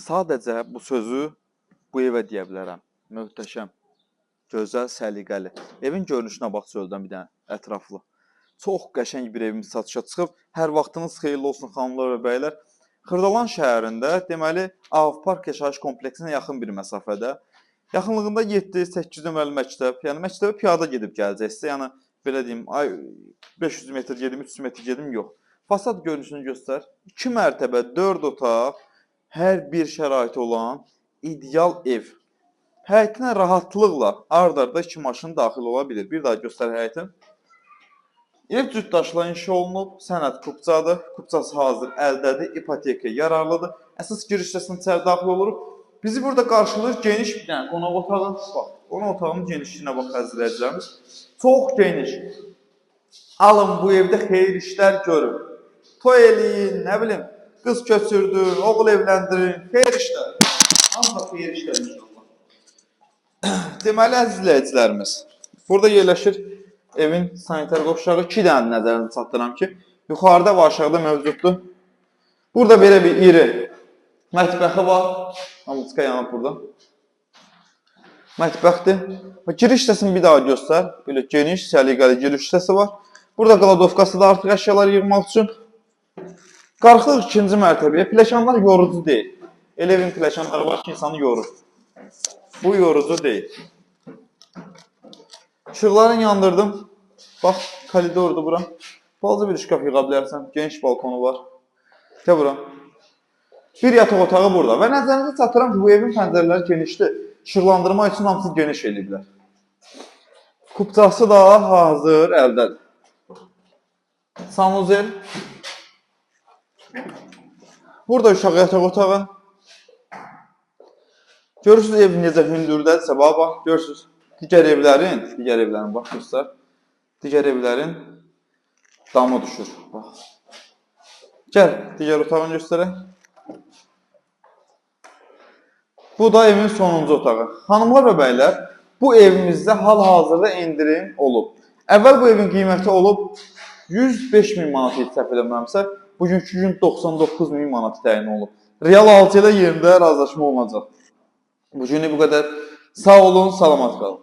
Sadəcə bu sözü bu evə deyə bilərəm. Möhtəşəm, gözəl, səliqəli. Evin görünüşünə bax çöldən bir dənə ətraflı. Çox qəşəng bir evimiz satışa çıxıb. Hər vaxtınız xeyirli olsun xanımlar və bəylər. Xırdalan şəhərində, deməli, Avpark yaşayış kompleksinə yaxın bir məsafədə. Yaxınlığında 7-8 nömrəli məktəb, yəni məktəbə piyada gedib gələcəksə, yəni belə deyim, ay 500 metr gedim, 300 metr gedim, yox. Fasad görünüşünü göstər. 2 mərtəbə, 4 otaq, hər bir şəraiti olan ideal ev. Həyətinə rahatlıqla ard-arda 2 maşın daxil ola bilir. Bir daha göstər həyətin. Ev cütdaşla inşa olunub, sənəd kupçadır, kupçası hazır, əldədir, ipoteka yararlıdır. Əsas giriş hissəsinə içəri daxil oluruq. Bizi burada qarşılayır geniş bir dənə qonaq otağı. Bax, qonaq otağının genişliyinə bax əzizləyicilərimiz. Çox geniş. Alın bu evdə xeyir işlər görün. Toy eləyin, nə bilim, qız köçürdün, oğul evləndirin, xeyir işlər. Ancaq xeyir işlər inşallah. Deməli əzizləyicilərimiz, burada yerləşir evin sanitar qovşağı. 2 dənə nəzərinizə çatdıram ki, yuxarıda və aşağıda mövcuddur. Burada belə bir iri mətbəxi var. Hamıçqa yanıb burada. Mətbəxdir. Giriş hissəsini bir daha göstər. Belə geniş, səliqəli giriş hissəsi var. Burada qladovkası da artıq əşyalar yığmaq üçün. Qalxırıq 2-ci mərtəbəyə. Pləkanlar yorucu deyil. Elə evin pləkanları var ki, insanı yorur. Bu yorucu deyil. İşıqlarını yandırdım. Bax, koridordur bura. Balaca bir şkaf yığa bilərsən. Geniş balkonu var. Gəl bura. Bir yataq otağı burada. Və nəzərinizə çatdıram ki, bu evin pəncərələri genişdir. İşıqlandırma üçün hamısı geniş eləyiblər. Kupçası da hazır, əldədir. Sanuzel. Burada uşaq yataq otağı. Görürsünüz ev necə hündürdədirsə, bax, görürsünüz. Digər evlərin, bax, göstər. Digər evlərin damı düşür, bax. Gəl, digər otağını göstərək. Bu da evin sonuncu otağı. Xanımlar və bəylər, bu evimizdə hal-hazırda endirim olub. Əvvəl bu evin qiyməti olub 105.000 manat idi, səhv eləmirəmsə, bugünkü gün 99.000 manat təyin olub. Real alıcı ilə yerində razılaşma olunacaq. Bu günü bu qədər. Sağ olun, salamat qalın.